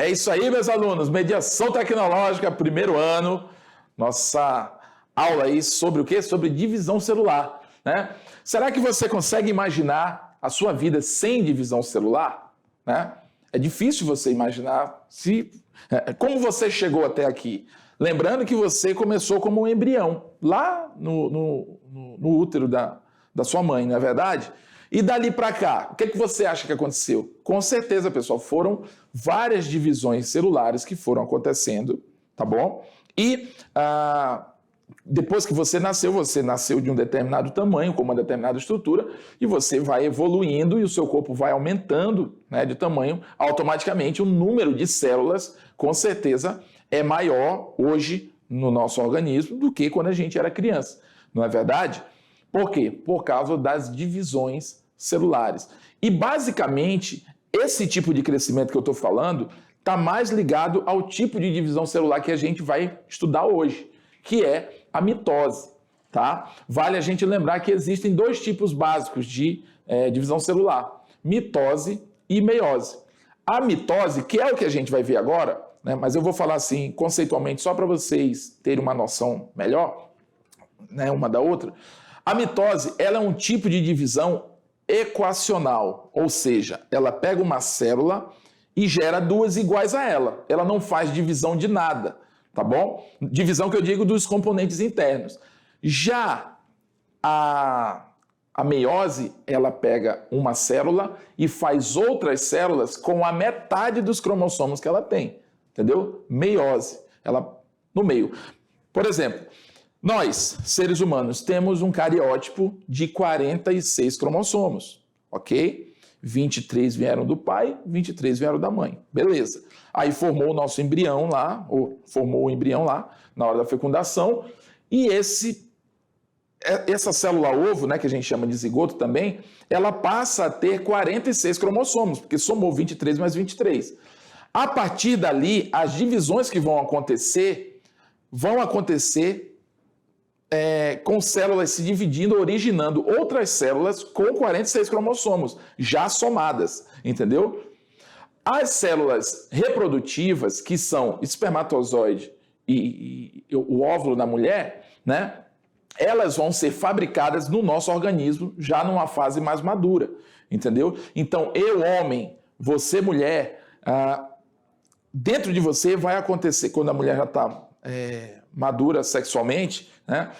É isso aí, meus alunos. Mediação tecnológica, primeiro ano. Nossa aula aí sobre o quê? Sobre divisão celular, né? Será que você consegue imaginar a sua vida sem divisão celular? Né? É difícil você imaginar como você chegou até aqui. Lembrando que você começou como um embrião, lá no útero da sua mãe, não é verdade? E dali para cá, o que você acha que aconteceu? Com certeza, pessoal, foram várias divisões celulares que foram acontecendo, tá bom? E depois que você nasceu de um determinado tamanho, com uma determinada estrutura, e você vai evoluindo e o seu corpo vai aumentando, né, de tamanho, automaticamente o número de células, com certeza, é maior hoje no nosso organismo do que quando a gente era criança, não é verdade? Por quê? Por causa das divisões celulares. E basicamente, esse tipo de crescimento que eu estou falando está mais ligado ao tipo de divisão celular que a gente vai estudar hoje, que é a mitose. Tá? Vale a gente lembrar que existem dois tipos básicos de divisão celular, mitose e meiose. A mitose, que é o que a gente vai ver agora, né, mas eu vou falar assim conceitualmente só para vocês terem uma noção melhor, né, uma da outra. A mitose, ela é um tipo de divisão equacional, ou seja, ela pega uma célula e gera duas iguais a ela. Ela não faz divisão de nada, tá bom? Divisão que eu digo dos componentes internos. Já a meiose, ela pega uma célula e faz outras células com a metade dos cromossomos que ela tem, entendeu? Meiose, ela no meio. Por exemplo, nós, seres humanos, temos um cariótipo de 46 cromossomos, ok? 23 vieram do pai, 23 vieram da mãe, beleza. Aí formou o nosso embrião lá, ou formou o embrião lá, na hora da fecundação, e essa célula-ovo, né, que a gente chama de zigoto também, ela passa a ter 46 cromossomos, porque somou 23 mais 23. A partir dali, as divisões que vão acontecer com células se dividindo, originando outras células com 46 cromossomos, já somadas, entendeu? As células reprodutivas, que são espermatozoide e o óvulo na mulher, né? Elas vão ser fabricadas no nosso organismo já numa fase mais madura, entendeu? Então, eu, homem, você, mulher, dentro de você vai acontecer, quando a mulher já está madura sexualmente, né,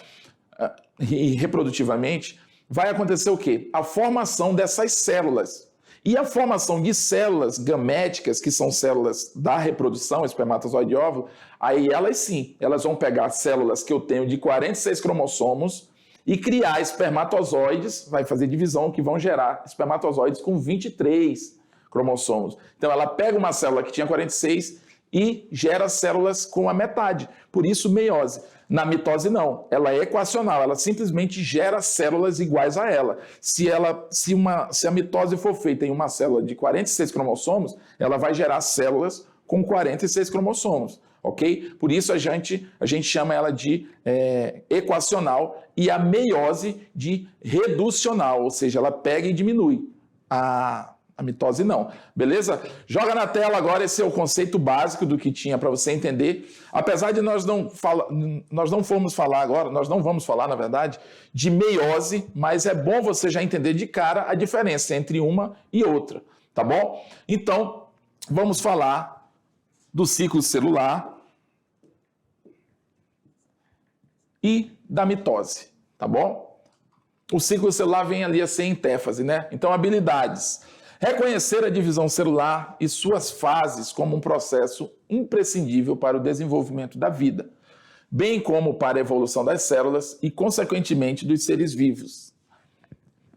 e reprodutivamente, vai acontecer o quê? A formação dessas células. E a formação de células gaméticas, que são células da reprodução, espermatozoide e óvulo, aí elas vão pegar células que eu tenho de 46 cromossomos e criar espermatozoides, vai fazer divisão, que vão gerar espermatozoides com 23 cromossomos. Então ela pega uma célula que tinha 46 e gera células com a metade, por isso meiose. Na mitose não, ela é equacional, ela simplesmente gera células iguais a ela. Se a mitose for feita em uma célula de 46 cromossomos, ela vai gerar células com 46 cromossomos, ok? Por isso a gente chama ela de equacional e a meiose de reducional, ou seja, ela pega e diminui. A mitose não, beleza? Joga na tela agora, esse é o conceito básico do que tinha para você entender. Apesar de nós não vamos falar, na verdade, de meiose, mas é bom você já entender de cara a diferença entre uma e outra, tá bom? Então, vamos falar do ciclo celular e da mitose, tá bom? O ciclo celular vem ali a ser entéfase, né? Então, habilidades. Reconhecer a divisão celular e suas fases como um processo imprescindível para o desenvolvimento da vida, bem como para a evolução das células e, consequentemente, dos seres vivos.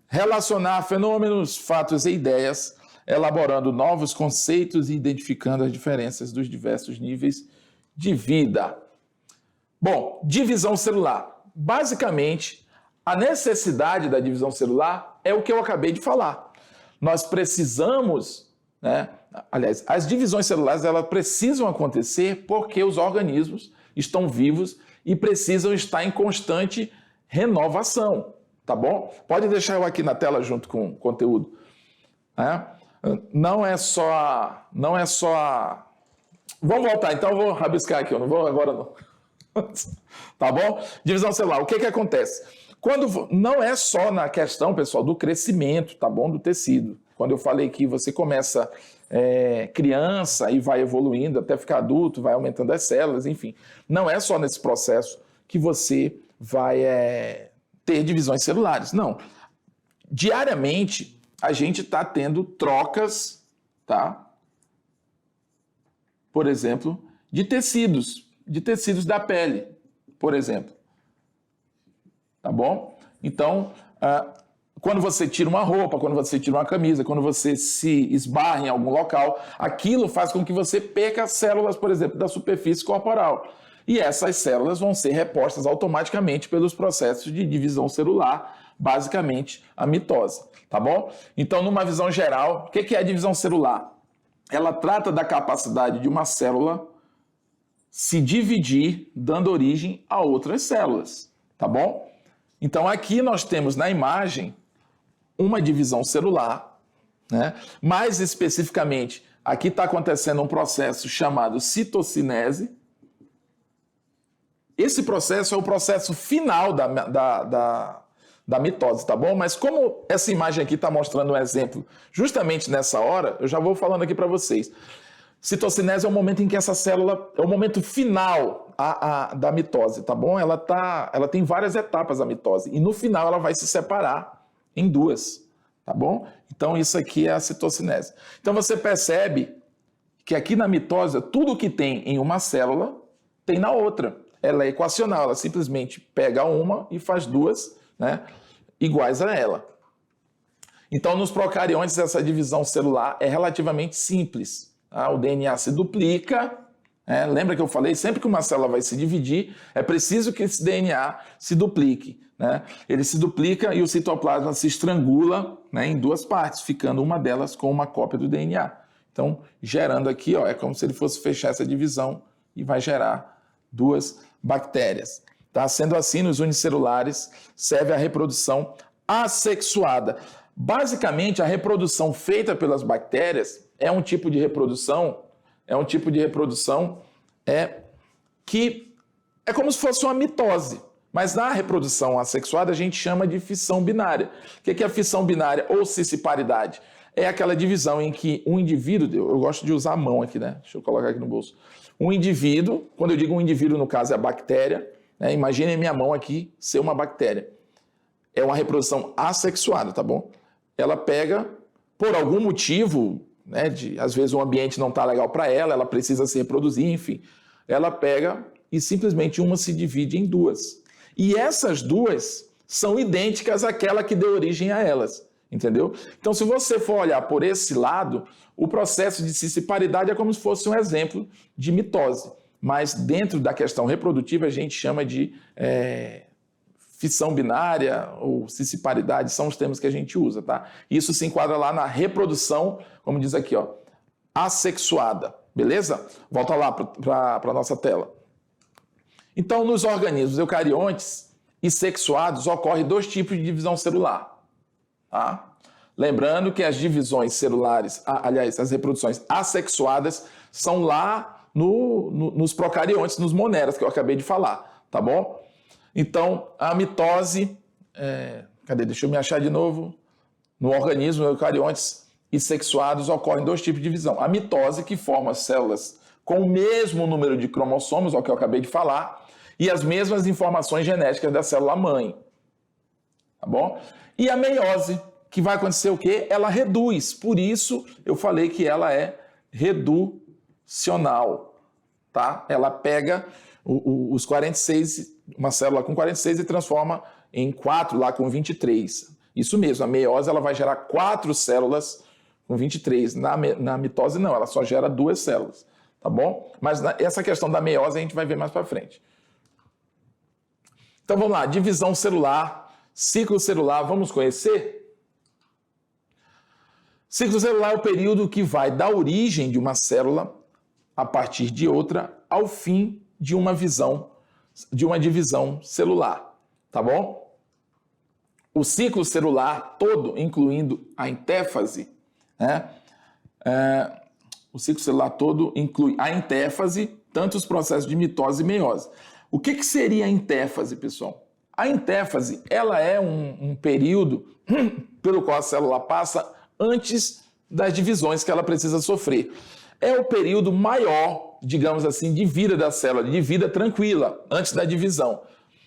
Relacionar fenômenos, fatos e ideias, elaborando novos conceitos e identificando as diferenças dos diversos níveis de vida. Bom, divisão celular. Basicamente, a necessidade da divisão celular é o que eu acabei de falar. Nós precisamos, né? Aliás, as divisões celulares elas precisam acontecer porque os organismos estão vivos e precisam estar em constante renovação, tá bom? Pode deixar eu aqui na tela junto com o conteúdo. Não é só Vamos voltar, então eu vou rabiscar aqui, eu não vou agora não. Tá bom? Divisão celular, o que acontece? Quando não é só na questão, pessoal, do crescimento, tá bom, do tecido. Quando eu falei que você começa criança e vai evoluindo até ficar adulto, vai aumentando as células, enfim. Não é só nesse processo que você vai ter divisões celulares. Não. Diariamente, a gente está tendo trocas, tá? Por exemplo, de tecidos da pele, por exemplo. Tá bom? Então, quando você tira uma roupa, quando você tira uma camisa, quando você se esbarra em algum local, aquilo faz com que você perca células, por exemplo, da superfície corporal. E essas células vão ser repostas automaticamente pelos processos de divisão celular, basicamente a mitose, tá bom? Então, numa visão geral, o que é a divisão celular? Ela trata da capacidade de uma célula se dividir, dando origem a outras células, tá bom? Então, aqui nós temos na imagem uma divisão celular, né? Mais especificamente, aqui está acontecendo um processo chamado citocinese. Esse processo é o processo final da mitose, tá bom? Mas como essa imagem aqui está mostrando um exemplo justamente nessa hora, eu já vou falando aqui para vocês. Citocinese é o momento em que essa célula, é o momento final da mitose, tá bom? Ela tem várias etapas a mitose e no final ela vai se separar em duas, tá bom? Então isso aqui é a citocinese. Então você percebe que aqui na mitose, tudo que tem em uma célula tem na outra. Ela é equacional, ela simplesmente pega uma e faz duas, né, iguais a ela. Então nos procariontes essa divisão celular é relativamente simples. O DNA se duplica, lembra que eu falei, sempre que uma célula vai se dividir, é preciso que esse DNA se duplique. Né? Ele se duplica e o citoplasma se estrangula, né, em duas partes, ficando uma delas com uma cópia do DNA. Então, gerando aqui, é como se ele fosse fechar essa divisão e vai gerar duas bactérias. Tá? Sendo assim, nos unicelulares, serve a reprodução assexuada. Basicamente, a reprodução feita pelas bactérias é um tipo de reprodução que é como se fosse uma mitose. Mas na reprodução assexuada a gente chama de fissão binária. O que é a fissão binária ou cisparidade? É aquela divisão em que um indivíduo, eu gosto de usar a mão aqui, né? Deixa eu colocar aqui no bolso. Um indivíduo, quando eu digo um indivíduo, no caso é a bactéria, né? Imagine a minha mão aqui ser uma bactéria. É uma reprodução assexuada, tá bom? Ela pega, por algum motivo, né, às vezes o ambiente não está legal para ela, ela precisa se reproduzir, enfim. Ela pega e simplesmente uma se divide em duas. E essas duas são idênticas àquela que deu origem a elas, entendeu? Então, se você for olhar por esse lado, o processo de cisparidade é como se fosse um exemplo de mitose. Mas dentro da questão reprodutiva, a gente chama de fissão binária ou cisparidade, são os termos que a gente usa, tá? Isso se enquadra lá na reprodução, como diz aqui, assexuada, beleza? Volta lá para a nossa tela. Então, nos organismos eucariontes e sexuados, ocorre dois tipos de divisão celular, tá? Lembrando que as divisões celulares, as reproduções assexuadas, são lá nos procariontes, nos moneras, que eu acabei de falar, tá bom? Então, a mitose, deixa eu me achar de novo. No organismo, eucariontes e sexuados ocorrem dois tipos de divisão. A mitose, que forma células com o mesmo número de cromossomos, o que eu acabei de falar, e as mesmas informações genéticas da célula-mãe. Tá bom? E a meiose, que vai acontecer o quê? Ela reduz. Por isso, eu falei que ela é reducional. Tá? Ela pega os 46, uma célula com 46 e transforma em 4 lá com 23. Isso mesmo, a meiose ela vai gerar 4 células com 23. Na mitose não, ela só gera 2 células, tá bom? Mas essa questão da meiose a gente vai ver mais para frente. Então vamos lá, divisão celular, ciclo celular, vamos conhecer? Ciclo celular é o período que vai da origem de uma célula a partir de outra ao fim de uma divisão celular, tá bom? O ciclo celular todo, incluindo a intéfase, né, o ciclo celular todo inclui a intéfase, tanto os processos de mitose e meiose. O que seria a intéfase, pessoal? A intéfase, ela é um período pelo qual a célula passa antes das divisões que ela precisa sofrer. É o período maior, digamos assim, de vida da célula, de vida tranquila, antes da divisão.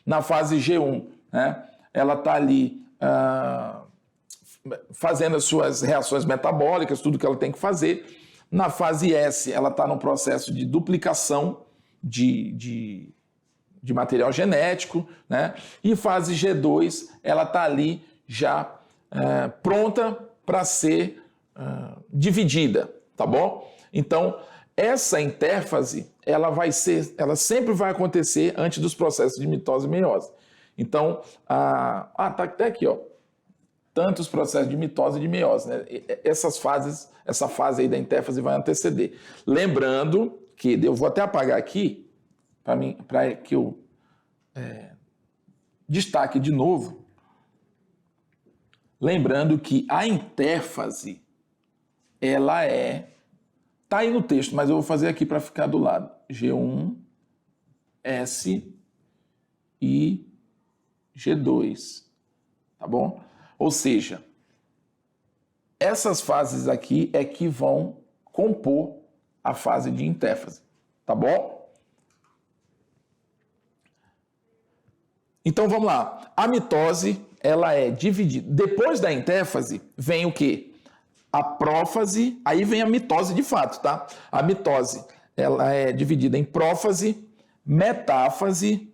Na fase G1, né, ela está ali fazendo as suas reações metabólicas, tudo que ela tem que fazer. Na fase S, ela está no processo de duplicação de material genético, né? E fase G2, ela está ali já pronta para ser dividida, tá bom? Então, essa intéfase, ela sempre vai acontecer antes dos processos de mitose e meiose. Então, tá até aqui, ó. Tantos processos de mitose e de meiose, né? Essa fase aí da intéfase vai anteceder. Lembrando que, eu vou até apagar aqui, para que eu destaque de novo, lembrando que a intéfase, ela tá aí no texto, mas eu vou fazer aqui para ficar do lado. G1, S e G2, tá bom? Ou seja, essas fases aqui é que vão compor a fase de intéfase, tá bom? Então vamos lá. A mitose, ela é dividida. Depois da intéfase vem o quê? A prófase, aí vem a mitose de fato, tá? A mitose, ela é dividida em prófase, metáfase,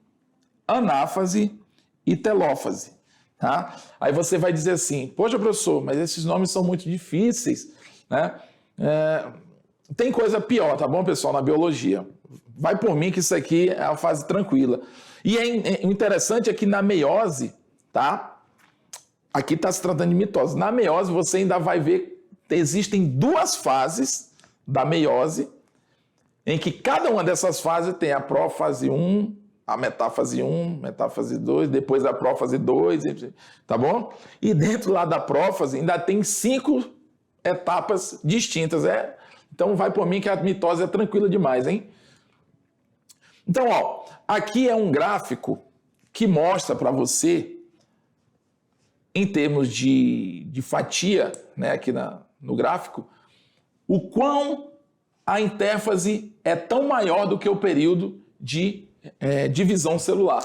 anáfase e telófase, tá? Aí você vai dizer assim, poxa, professor, mas esses nomes são muito difíceis, né? Tem coisa pior, tá bom, pessoal, na biologia. Vai por mim que isso aqui é a fase tranquila. E o interessante é que na meiose, tá? Aqui está se tratando de mitose. Na meiose você ainda vai ver que existem duas fases da meiose, em que cada uma dessas fases tem a prófase 1, a metáfase 1, metáfase 2, depois a prófase 2, tá bom? E dentro lá da prófase ainda tem 5 etapas distintas. Então vai por mim que a mitose é tranquila demais, hein? Então, ó, aqui é um gráfico que mostra para você, em termos de fatia, né, aqui no gráfico, o quão a intéfase é tão maior do que o período de divisão celular.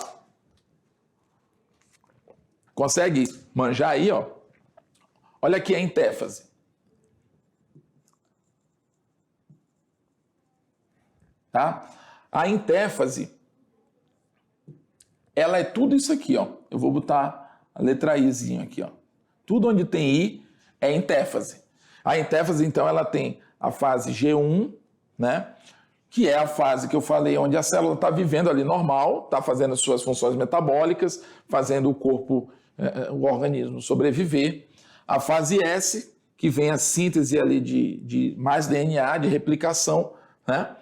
Consegue manjar aí, ó? Olha aqui a intéfase. Tá? A intéfase, ela é tudo isso aqui, ó. Eu vou botar a letra Izinho aqui, ó. Tudo onde tem I é intéfase. A intéfase, então, ela tem a fase G1, né? Que é a fase que eu falei, onde a célula está vivendo ali normal, está fazendo as suas funções metabólicas, fazendo o corpo, o organismo sobreviver. A fase S, que vem a síntese ali de mais DNA, de replicação, né?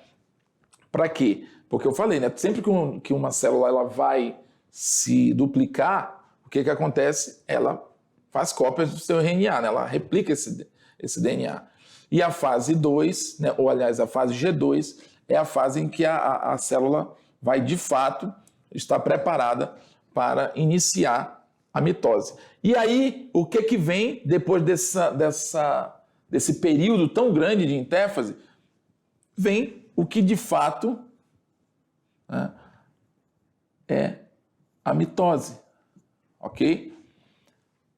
Para quê? Porque eu falei, né? Sempre que uma célula ela vai se duplicar, o que acontece? Ela faz cópias do seu RNA, né? Ela replica esse DNA. E a fase 2, né? Ou aliás, a fase G2, é a fase em que a célula vai, de fato, estar preparada para iniciar a mitose. E aí, o que vem depois desse período tão grande de intéfase? Vem o que de fato, né, é a mitose, ok?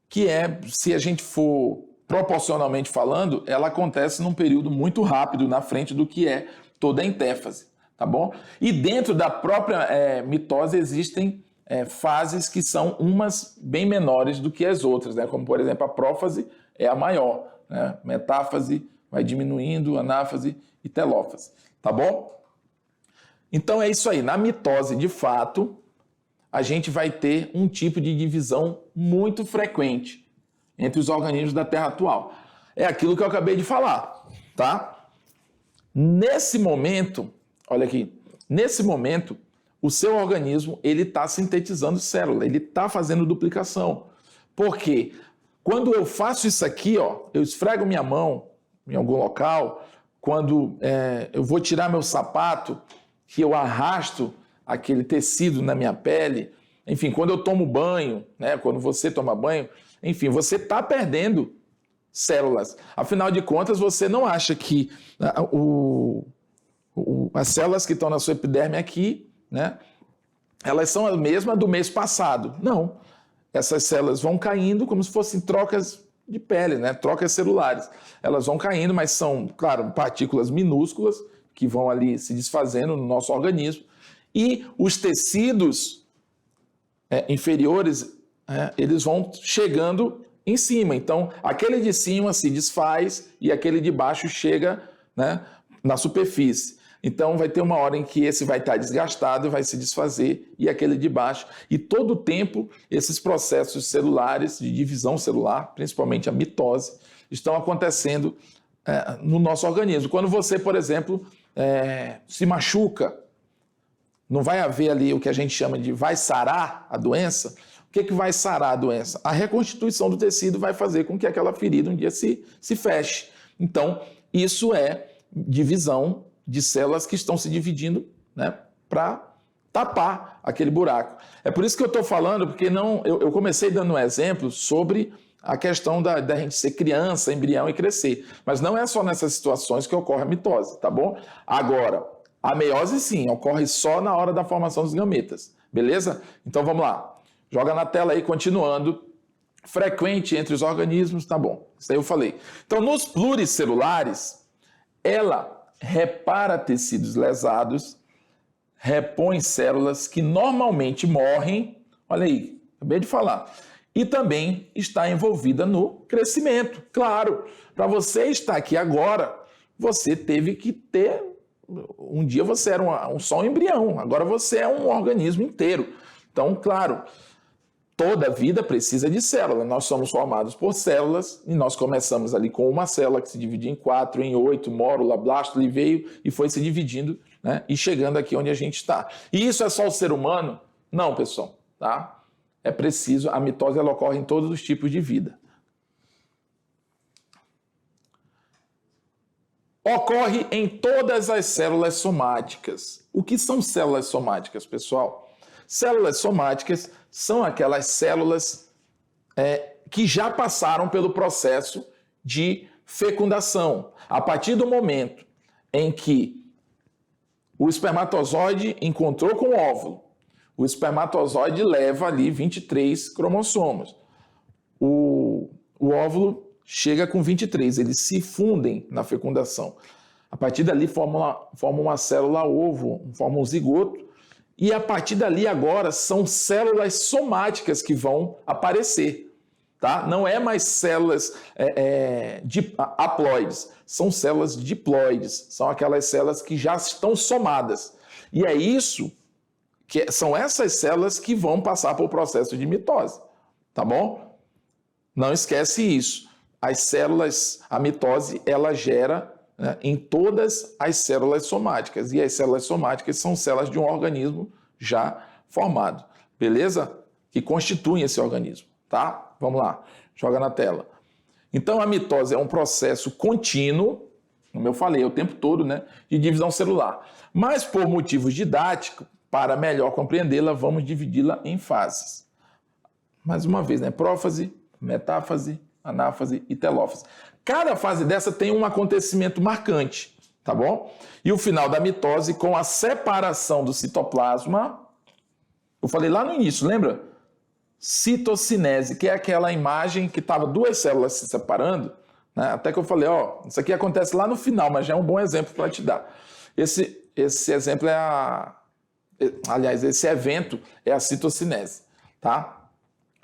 Que se a gente for proporcionalmente falando, ela acontece num período muito rápido na frente do que é toda a intéfase, tá bom? E dentro da própria mitose existem fases que são umas bem menores do que as outras, né? Como, por exemplo, a prófase é a maior, né? Metáfase vai diminuindo, anáfase e telófase. Tá bom? Então é isso aí. Na mitose, de fato, a gente vai ter um tipo de divisão muito frequente entre os organismos da Terra atual. É aquilo que eu acabei de falar, tá? Nesse momento, olha aqui, nesse momento, o seu organismo ele está sintetizando célula, ele está fazendo duplicação. Por quê? Quando eu faço isso aqui, ó, eu esfrego minha mão em algum local, quando eu vou tirar meu sapato, que eu arrasto aquele tecido na minha pele, enfim, quando eu tomo banho, né, quando você toma banho, enfim, você está perdendo células. Afinal de contas, você não acha que as células que estão na sua epiderme aqui, né, elas são as mesmas do mês passado. Não. Essas células vão caindo como se fossem trocas de pele, né, trocas celulares. Elas vão caindo, mas são, claro, partículas minúsculas que vão ali se desfazendo no nosso organismo. E os tecidos inferiores, eles vão chegando em cima. Então, aquele de cima se desfaz e aquele de baixo chega, né, na superfície. Então, vai ter uma hora em que esse vai estar desgastado, vai se desfazer, e aquele de baixo. E todo o tempo, esses processos celulares de divisão celular, principalmente a mitose, estão acontecendo no nosso organismo. Quando você, por exemplo, se machuca, não vai haver ali o que a gente chama de vai sarar a doença. O que vai sarar a doença? A reconstituição do tecido vai fazer com que aquela ferida um dia se feche. Então, isso é divisão de células que estão se dividindo, né, para tapar aquele buraco. É por isso que eu estou falando, porque eu comecei dando um exemplo sobre a questão da gente ser criança, embrião e crescer. Mas não é só nessas situações que ocorre a mitose, tá bom? Agora, a meiose, sim, ocorre só na hora da formação dos gametas, beleza? Então vamos lá. Joga na tela aí, continuando. Frequente entre os organismos, tá bom. Isso aí eu falei. Então, nos pluricelulares, ela repara tecidos lesados, repõe células que normalmente morrem, olha aí, acabei de falar, e também está envolvida no crescimento. Claro, para você estar aqui agora, você teve que ter, um dia você era só um embrião, agora você é um organismo inteiro. Então, claro, toda vida precisa de células. Nós somos formados por células e nós começamos ali com uma célula que se divide em 4, em 8, mórula, blasto, e veio e foi se dividindo, né, e chegando aqui onde a gente está. E isso é só o ser humano? Não, pessoal. Tá? É preciso, a mitose ela ocorre em todos os tipos de vida. Ocorre em todas as células somáticas. O que são células somáticas, pessoal? Células somáticas são aquelas células que já passaram pelo processo de fecundação. A partir do momento em que o espermatozoide encontrou com o óvulo, o espermatozoide leva ali 23 cromossomos. O óvulo chega com 23, eles se fundem na fecundação. A partir dali formam uma célula ovo, formam um zigoto, e a partir dali agora são células somáticas que vão aparecer. Tá? Não é mais células haploides, são células diploides, são aquelas células que já estão somadas. E é isso, são essas células que vão passar por processo de mitose. Tá bom? Não esquece isso. As células, a mitose, ela gera, né, em todas as células somáticas. E as células somáticas são células de um organismo já formado. Beleza? Que constituem esse organismo. Tá? Vamos lá. Joga na tela. Então, a mitose é um processo contínuo, como eu falei, o tempo todo, né, de divisão celular. Mas, por motivos didáticos, para melhor compreendê-la, vamos dividi-la em fases. Mais uma vez, né? Prófase, metáfase, anáfase e telófase. Cada fase dessa tem um acontecimento marcante, tá bom? E o final da mitose com a separação do citoplasma, eu falei lá no início, lembra? Citocinese, que é aquela imagem que estava duas células se separando, né? Até que eu falei, ó, isso aqui acontece lá no final, mas já é um bom exemplo para te dar. Esse exemplo esse evento é a citocinese, tá?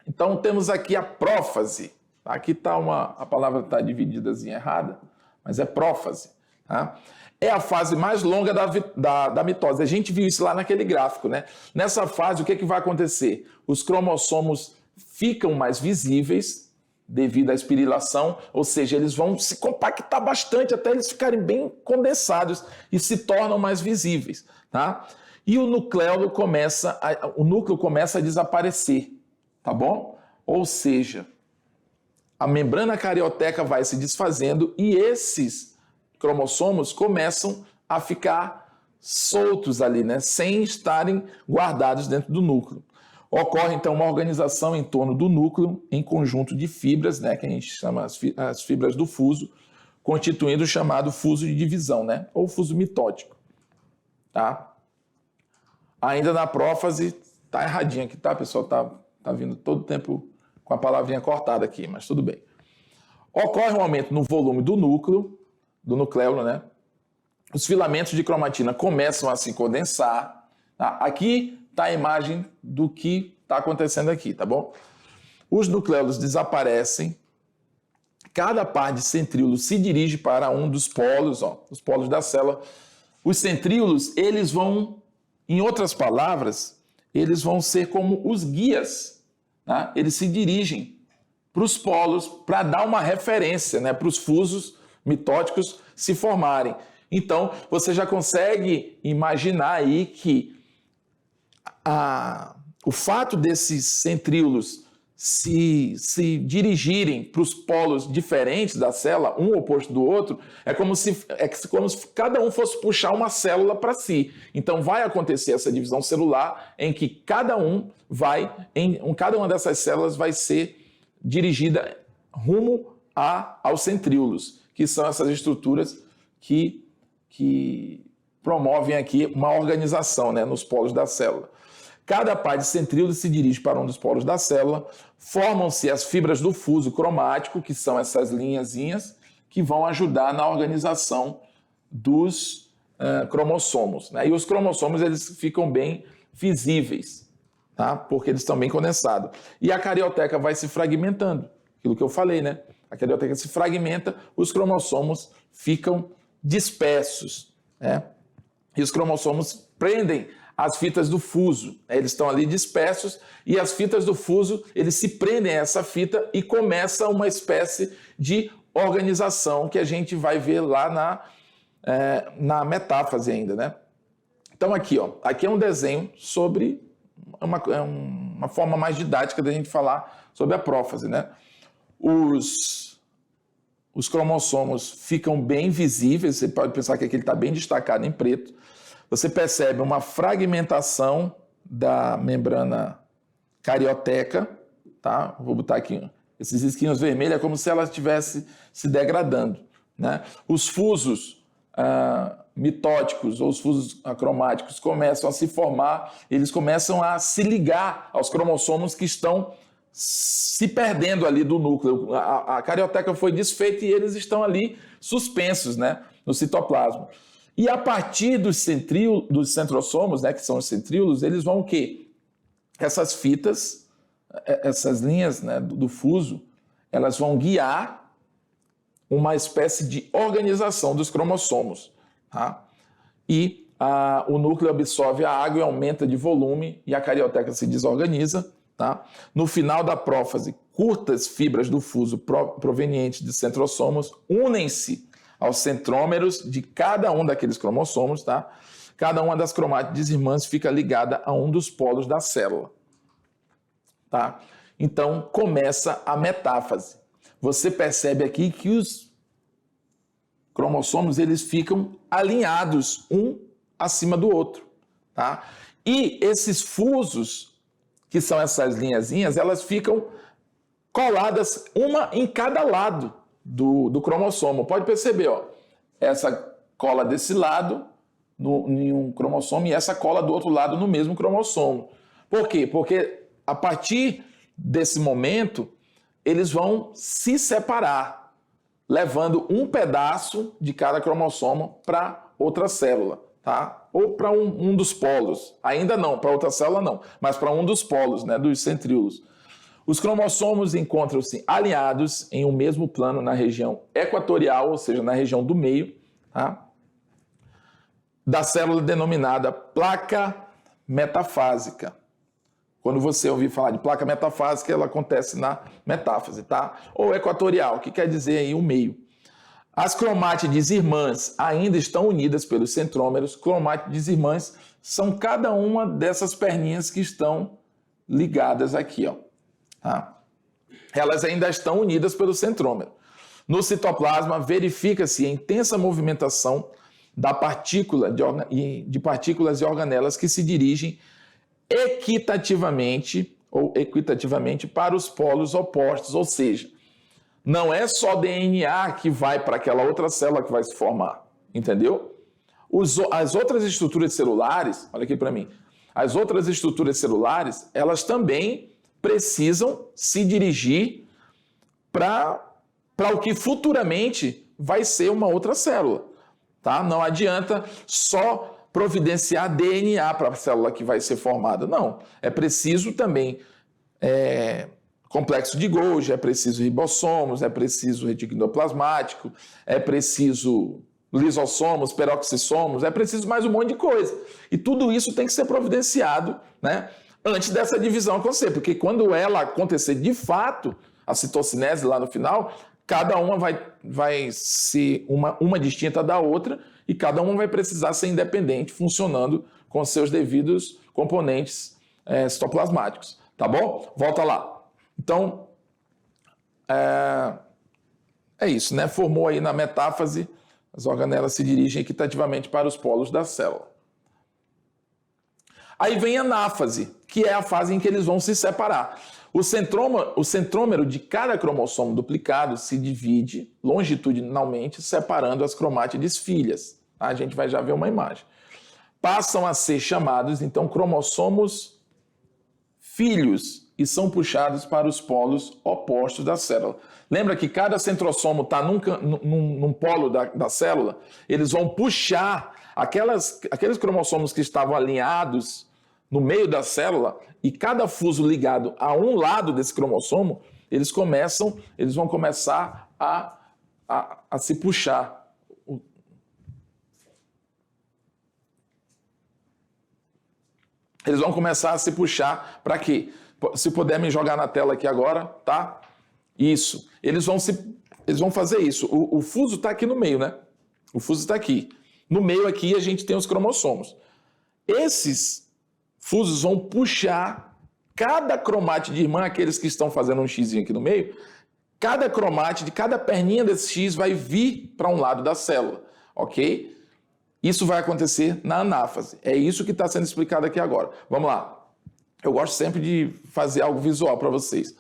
Então temos aqui a prófase. Aqui tá a palavra está dividida errada, mas é prófase. Tá? É a fase mais longa da mitose. A gente viu isso lá naquele gráfico, né? Nessa fase, o que vai acontecer? Os cromossomos ficam mais visíveis devido à espirilação, ou seja, eles vão se compactar bastante até eles ficarem bem condensados e se tornam mais visíveis. Tá? E o núcleo começa a desaparecer, tá bom? Ou seja, a membrana carioteca vai se desfazendo e esses cromossomos começam a ficar soltos ali, né? Sem estarem guardados dentro do núcleo. Ocorre, então, uma organização em torno do núcleo em conjunto de fibras, né? Que a gente chama as fibras do fuso, constituindo o chamado fuso de divisão, né? Ou fuso mitótico. Tá? Ainda na prófase, tá erradinho aqui, tá, pessoal? Tá vindo todo o tempo com a palavrinha cortada aqui, mas tudo bem. Ocorre um aumento no volume do núcleo, do nucleolo, né? Os filamentos de cromatina começam a se condensar. Tá? Aqui está a imagem do que está acontecendo aqui, tá bom? Os nucleolos desaparecem, cada par de centríolos se dirige para um dos polos, ó, os polos da célula. Os centríolos, eles vão, em outras palavras, eles vão ser como os guias, tá? Eles se dirigem para os polos para dar uma referência, né, para os fusos mitóticos se formarem. Então, você já consegue imaginar aí que o fato desses centríolos se dirigirem para os polos diferentes da célula, um oposto do outro, é como se cada um fosse puxar uma célula para si. Então, vai acontecer essa divisão celular em que cada uma dessas células vai ser dirigida rumo aos centríolos, que são essas estruturas que promovem aqui uma organização, né, nos polos da célula. Cada par de centríolos se dirige para um dos polos da célula, formam-se as fibras do fuso cromático, que são essas linhazinhas, que vão ajudar na organização dos cromossomos, né? E os cromossomos eles ficam bem visíveis, tá? Porque eles estão bem condensados. E a carioteca vai se fragmentando, aquilo que eu falei, né? A carioteca se fragmenta, os cromossomos ficam dispersos, né? E os cromossomos prendem as fitas do fuso, né? Eles estão ali dispersos e as fitas do fuso, eles se prendem a essa fita e começa uma espécie de organização que a gente vai ver lá na metáfase ainda, né? Então aqui é um desenho sobre uma forma mais didática da gente falar sobre a prófase, né? Os cromossomos ficam bem visíveis, você pode pensar que aqui ele está bem destacado em preto. Você percebe uma fragmentação da membrana carioteca, tá? Vou botar aqui esses risquinhos vermelhos, é como se ela estivesse se degradando, né? Os fusos mitóticos ou os fusos cromáticos começam a se formar, eles começam a se ligar aos cromossomos que estão se perdendo ali do núcleo. A carioteca foi desfeita e eles estão ali suspensos, né, no citoplasma. E a partir dos centrossomos, né, que são os centríolos, eles vão o quê? Essas fitas, essas linhas, né, do fuso, elas vão guiar uma espécie de organização dos cromossomos, tá? E o núcleo absorve a água e aumenta de volume e a carioteca se desorganiza, tá? No final da prófase, curtas fibras do fuso provenientes de centrossomos unem-se aos centrômeros de cada um daqueles cromossomos, tá? Cada uma das cromátides irmãs fica ligada a um dos polos da célula, tá? Então, começa a metáfase. Você percebe aqui que os cromossomos eles ficam alinhados um acima do outro, tá? E esses fusos, que são essas linhazinhas, elas ficam coladas uma em cada lado do cromossomo. Pode perceber, ó, essa cola desse lado em um cromossomo e essa cola do outro lado no mesmo cromossomo. Por quê? Porque a partir desse momento, eles vão se separar, levando um pedaço de cada cromossomo para outra célula, tá? Ou para um dos polos. Ainda não, para outra célula não, mas para um dos polos, né, dos centríolos. Os cromossomos encontram-se alinhados em um mesmo plano na região equatorial, ou seja, na região do meio, tá? Da célula denominada placa metafásica. Quando você ouvir falar de placa metafásica, ela acontece na metáfase, tá? Ou equatorial, que quer dizer aí o meio. As cromátides irmãs ainda estão unidas pelos centrômeros. Cromátides irmãs são cada uma dessas perninhas que estão ligadas aqui, ó. Tá? Elas ainda estão unidas pelo centrômero. No citoplasma, verifica-se a intensa movimentação da partícula de partículas e organelas que se dirigem equitativamente para os polos opostos, ou seja, não é só DNA que vai para aquela outra célula que vai se formar, entendeu? As outras estruturas celulares, olha aqui para mim, as outras estruturas celulares, elas também precisam se dirigir para o que futuramente vai ser uma outra célula, tá? Não adianta só providenciar DNA para a célula que vai ser formada, não. É preciso também complexo de Golgi, é preciso ribossomos, é preciso retículo endoplasmático, é preciso lisossomos, peroxissomos, é preciso mais um monte de coisa. E tudo isso tem que ser providenciado, né, antes dessa divisão acontecer, porque quando ela acontecer de fato, a citocinese lá no final, cada uma vai ser uma distinta da outra e cada uma vai precisar ser independente, funcionando com seus devidos componentes citoplasmáticos. Tá bom? Volta lá. Então, é isso, né? Formou aí na metáfase, as organelas se dirigem equitativamente para os polos da célula. Aí vem a anáfase, que é a fase em que eles vão se separar. O centrômero de cada cromossomo duplicado se divide longitudinalmente, separando as cromátides filhas. Tá? A gente vai já ver uma imagem. Passam a ser chamados, então, cromossomos filhos e são puxados para os polos opostos da célula. Lembra que cada centrosomo está num polo da célula? Eles vão puxar aqueles cromossomos que estavam alinhados no meio da célula e cada fuso ligado a um lado desse cromossomo, eles vão começar a se puxar. Eles vão começar a se puxar para quê? Se puder me jogar na tela aqui agora, tá? Isso. Eles vão fazer isso. O fuso está aqui no meio, né? O fuso está aqui. No meio aqui a gente tem os cromossomos. Esses fusos vão puxar cada cromátide irmã, aqueles que estão fazendo um xizinho aqui no meio, cada cromátide, cada perninha desse X vai vir para um lado da célula, ok? Isso vai acontecer na anáfase. É isso que está sendo explicado aqui agora. Vamos lá. Eu gosto sempre de fazer algo visual para vocês.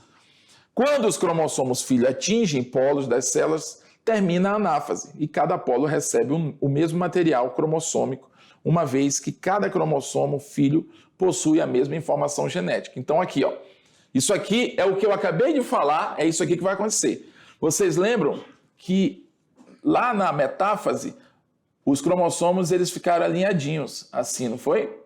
Quando os cromossomos filho atingem polos das células, termina a anáfase e cada polo recebe o mesmo material cromossômico, uma vez que cada cromossomo filho possui a mesma informação genética. Então aqui, ó, isso aqui é o que eu acabei de falar, é isso aqui que vai acontecer. Vocês lembram que lá na metáfase, os cromossomos eles ficaram alinhadinhos, assim, não foi?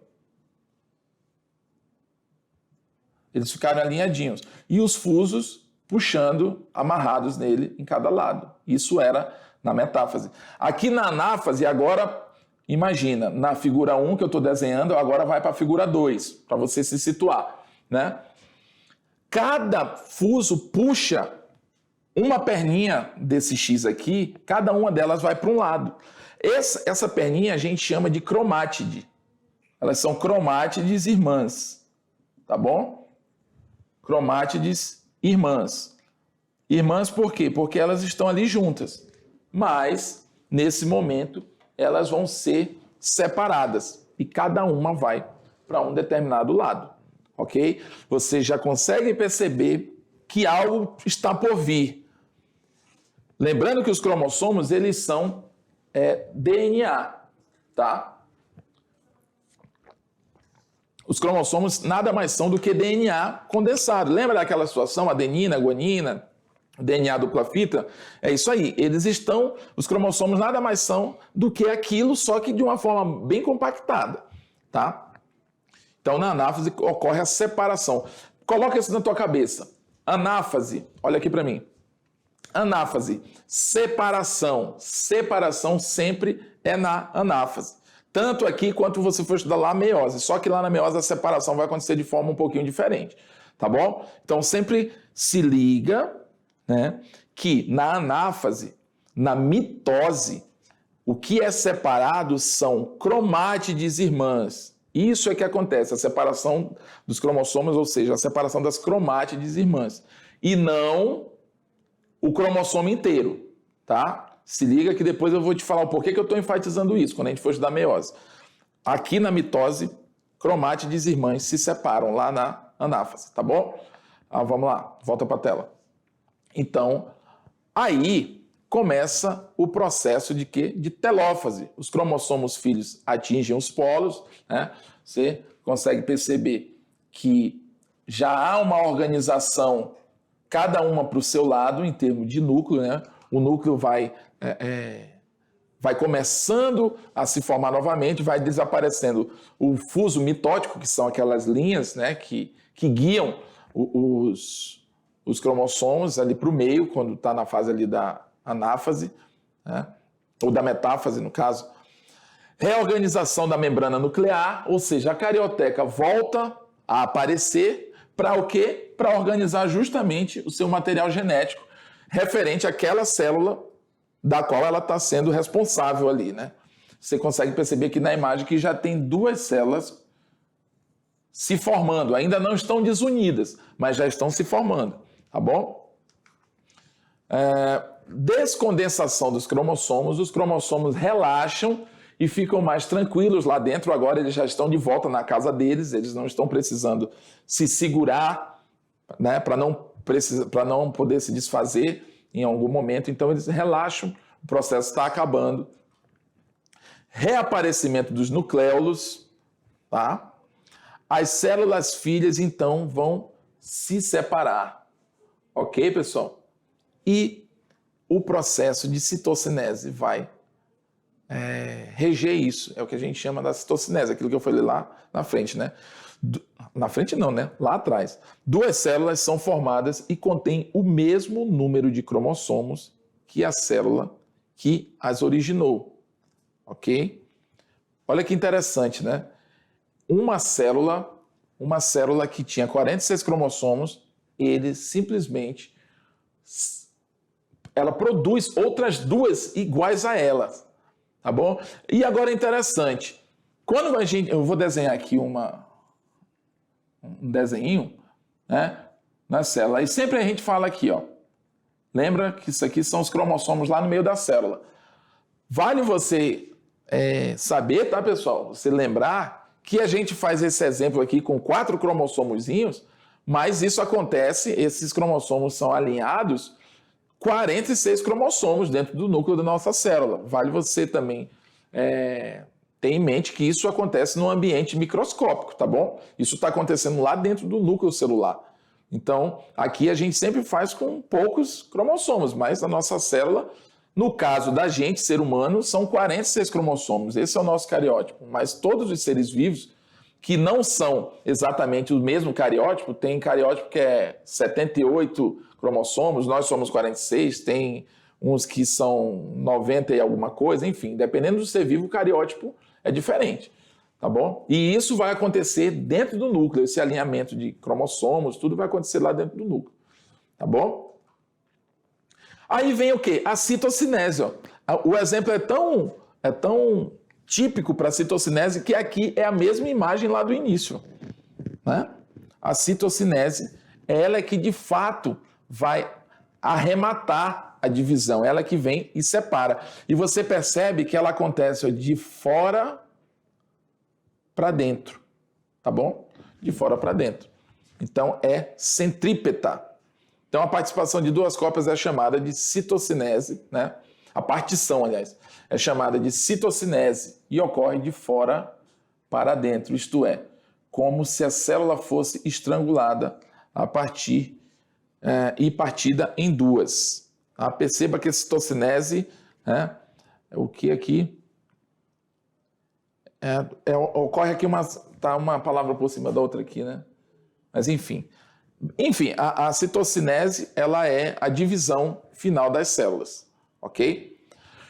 Eles ficaram alinhadinhos. E os fusos puxando, amarrados nele em cada lado. Isso era na metáfase. Aqui na anáfase, agora, imagina, na figura 1 que eu estou desenhando, agora vai para a figura 2, para você se situar, né? Cada fuso puxa uma perninha desse X aqui, cada uma delas vai para um lado. Essa perninha a gente chama de cromátide. Elas são cromátides irmãs, tá bom? Cromátides irmãs. Irmãs por quê? Porque elas estão ali juntas. Mas, nesse momento, elas vão ser separadas. E cada uma vai para um determinado lado. Ok? Você já consegue perceber que algo está por vir. Lembrando que os cromossomos, eles são DNA, tá? Os cromossomos nada mais são do que DNA condensado. Lembra daquela situação, adenina, guanina, DNA dupla fita? É isso aí. Os cromossomos nada mais são do que aquilo, só que de uma forma bem compactada, tá? Então, na anáfase ocorre a separação. Coloca isso na tua cabeça. Anáfase, olha aqui para mim. Anáfase, separação. Separação sempre é na anáfase. Tanto aqui quanto você for estudar lá a meiose. Só que lá na meiose a separação vai acontecer de forma um pouquinho diferente. Tá bom? Então sempre se liga, né, que na anáfase, na mitose, o que é separado são cromátides irmãs. Isso é que acontece, a separação dos cromossomos, ou seja, a separação das cromátides irmãs. E não o cromossomo inteiro. tá? Se liga que depois eu vou te falar o porquê que eu estou enfatizando isso, quando a gente for estudar meiose. Aqui na mitose, cromátides irmãs se separam lá na anáfase, tá bom? Vamos lá, volta para a tela. Então, aí começa o processo de quê? De telófase. Os cromossomos filhos atingem os polos, né? Você consegue perceber que já há uma organização, cada uma para o seu lado, em termos de núcleo, né? O núcleo vai começando a se formar novamente, vai desaparecendo o fuso mitótico, que são aquelas linhas, né, que guiam os cromossomos ali para o meio, quando está na fase ali da anáfase, né, ou da metáfase, no caso. Reorganização da membrana nuclear, ou seja, a carioteca volta a aparecer para o quê? Para organizar justamente o seu material genético referente àquela célula da qual ela está sendo responsável ali, né? Você consegue perceber que na imagem que já tem duas células se formando, ainda não estão desunidas, mas já estão se formando, tá bom? Descondensação dos cromossomos, os cromossomos relaxam e ficam mais tranquilos lá dentro. Agora eles já estão de volta na casa deles, eles não estão precisando se segurar, né, para não poder se desfazer em algum momento. Então eles relaxam, o processo está acabando. Reaparecimento dos nucléolos, tá? As células filhas então vão se separar, ok, pessoal? E o processo de citocinese vai reger isso, é o que a gente chama da citocinese, aquilo que eu falei lá na frente, né? Na frente não, né? Lá atrás. Duas células são formadas e contêm o mesmo número de cromossomos que a célula que as originou, ok? Olha que interessante, né? Uma célula que tinha 46 cromossomos, ela produz outras duas iguais a ela, tá bom? E agora é interessante, quando eu vou desenhar aqui um desenho, né, na célula, e sempre a gente fala aqui, ó, lembra que isso aqui são os cromossomos lá no meio da célula. Vale você saber, tá, pessoal? Você lembrar que a gente faz esse exemplo aqui com 4 cromossomozinhos, mas isso acontece, esses cromossomos são alinhados 46 cromossomos dentro do núcleo da nossa célula. Vale você também ter em mente que isso acontece num ambiente microscópico, tá bom? Isso está acontecendo lá dentro do núcleo celular. Então, aqui a gente sempre faz com poucos cromossomos, mas a nossa célula, no caso da gente, ser humano, são 46 cromossomos. Esse é o nosso cariótipo. Mas todos os seres vivos que não são exatamente o mesmo cariótipo, tem cariótipo que é 78 cromossomos, nós somos 46, tem uns que são 90 e alguma coisa, enfim, dependendo do ser vivo, o cariótipo é diferente, tá bom? E isso vai acontecer dentro do núcleo, esse alinhamento de cromossomos, tudo vai acontecer lá dentro do núcleo, tá bom? Aí vem o quê? A citocinese, ó. O exemplo é tão típico para a citocinese que aqui é a mesma imagem lá do início, né? A citocinese, ela é que de fato vai arrematar a divisão, ela que vem e separa. E você percebe que ela acontece de fora para dentro, tá bom? De fora para dentro. Então é centrípeta. Então a participação de duas cópias é chamada de citocinese, né? A partição, aliás, é chamada de citocinese e ocorre de fora para dentro, isto é, como se a célula fosse estrangulada a partir e partida em duas. Tá? Perceba que a citocinese, né, o que aqui ocorre aqui uma palavra por cima da outra aqui, né? Mas enfim, a citocinese, ela é a divisão final das células, ok?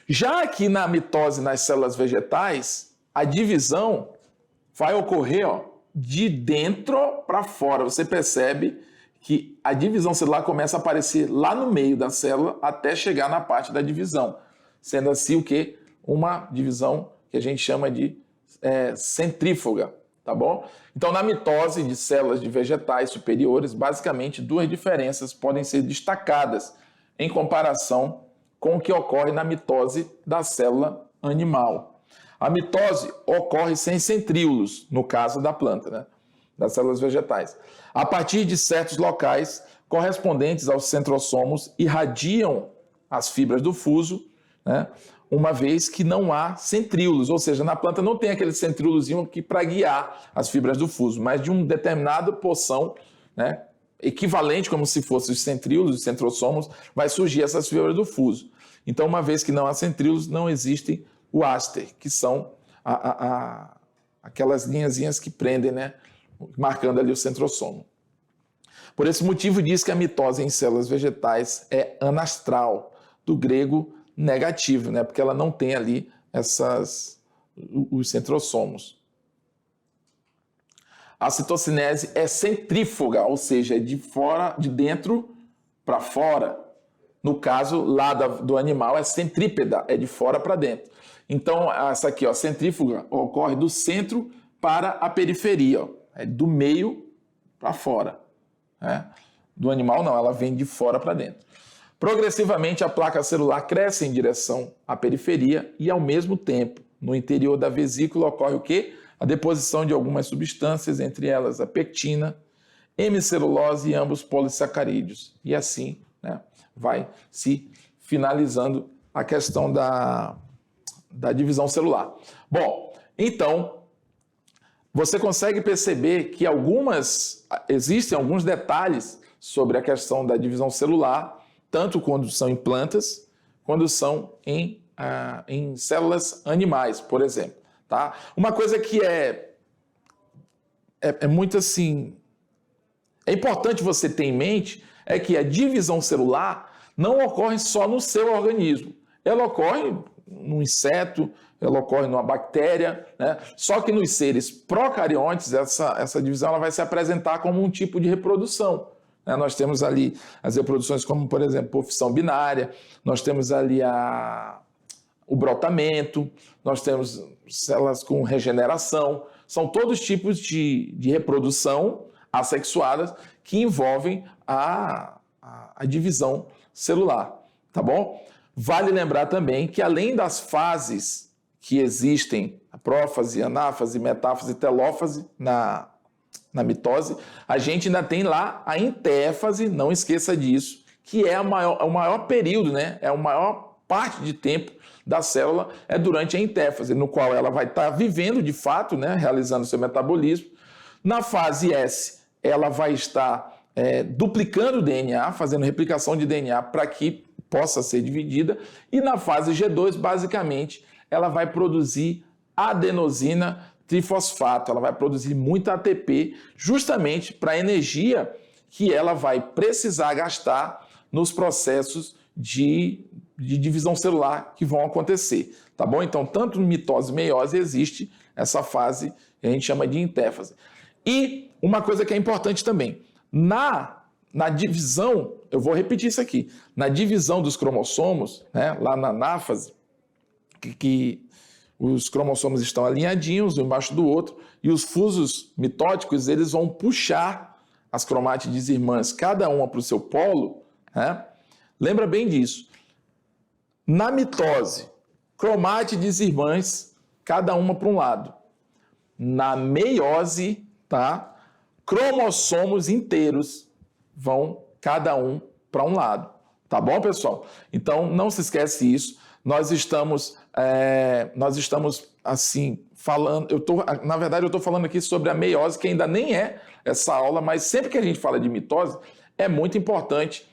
Já aqui na mitose nas células vegetais, a divisão vai ocorrer, ó, de dentro para fora. Você percebe que a divisão celular começa a aparecer lá no meio da célula até chegar na parte da divisão, sendo assim o quê? Uma divisão que a gente chama de centrífuga, tá bom? Então, na mitose de células de vegetais superiores, basicamente duas diferenças podem ser destacadas em comparação com o que ocorre na mitose da célula animal. A mitose ocorre sem centríolos, no caso da planta, né? Das células vegetais. A partir de certos locais correspondentes aos centrosomos, irradiam as fibras do fuso, né? Uma vez que não há centríolos, ou seja, na planta não tem aquele centríolozinho aqui para guiar as fibras do fuso, mas de uma determinada porção, né, equivalente, como se fossem os centríolos, os centrosomos, vai surgir essas fibras do fuso. Então, uma vez que não há centríolos, não existe o áster, que são aquelas linhazinhas que prendem, né, marcando ali o centrosomo. Por esse motivo, diz que a mitose em células vegetais é anastral, do grego negativo, né? Porque ela não tem ali os centrosomos. A citocinese é centrífuga, ou seja, é de dentro para fora. No caso lá do animal é centrípeda, é de fora para dentro. Então, essa aqui, ó, centrífuga, ocorre do centro para a periferia, ó, é do meio para fora. Né? Do animal não, ela vem de fora para dentro. Progressivamente, a placa celular cresce em direção à periferia e, ao mesmo tempo, no interior da vesícula ocorre o quê? A deposição de algumas substâncias, entre elas a pectina, hemicelulose e ambos polissacarídeos. E assim, né, vai se finalizando a questão da divisão celular. Bom, então, você consegue perceber que existem alguns detalhes sobre a questão da divisão celular, tanto quando são em plantas, quando são em células animais, por exemplo. Tá? Uma coisa que é muito assim, é importante você ter em mente, é que a divisão celular não ocorre só no seu organismo. Ela ocorre no inseto, ela ocorre numa bactéria, né? Só que nos seres procariontes, essa divisão ela vai se apresentar como um tipo de reprodução. Nós temos ali as reproduções como, por exemplo, porfissão binária, nós temos ali o brotamento, nós temos células com regeneração, são todos tipos de reprodução assexuadas que envolvem a divisão celular, tá bom? Vale lembrar também que além das fases que existem, a prófase, anáfase, metáfase e telófase na mitose, a gente ainda tem lá a intéfase, não esqueça disso, que é o maior período, né? É a maior parte de tempo da célula é durante a intéfase, no qual ela vai estar vivendo de fato, né? Realizando seu metabolismo. Na fase S, ela vai estar duplicando o DNA, fazendo replicação de DNA para que possa ser dividida. E na fase G2, basicamente, ela vai produzir adenosina trifosfato, ela vai produzir muito ATP, justamente para a energia que ela vai precisar gastar nos processos de divisão celular que vão acontecer, tá bom? Então, tanto no mitose e meiose existe essa fase que a gente chama de intéfase. E uma coisa que é importante também, na divisão, eu vou repetir isso aqui, na divisão dos cromossomos, né, lá na anáfase, que os cromossomos estão alinhadinhos, um embaixo do outro, e os fusos mitóticos eles vão puxar as cromátides irmãs, cada uma para o seu polo, né? Lembra bem disso. Na mitose, cromátides irmãs, cada uma para um lado. Na meiose, tá? Cromossomos inteiros vão cada um para um lado. Tá bom, pessoal? Então, não se esquece isso. Nós estamos assim, falando, na verdade eu estou falando aqui sobre a meiose, que ainda nem é essa aula, mas sempre que a gente fala de mitose, é muito importante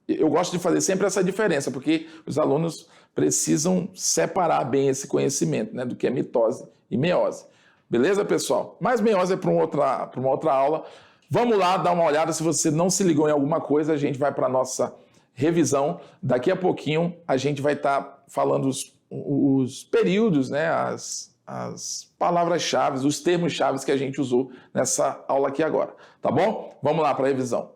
eu gosto de fazer sempre essa diferença, porque os alunos precisam separar bem esse conhecimento, né, do que é mitose e meiose. Beleza, pessoal? Mas meiose é para uma outra aula. Vamos lá dar uma olhada, se você não se ligou em alguma coisa, a gente vai para a nossa revisão. Daqui a pouquinho a gente vai estar falando os períodos, né, as palavras-chave, os termos-chave que a gente usou nessa aula aqui agora, tá bom? Vamos lá para a revisão.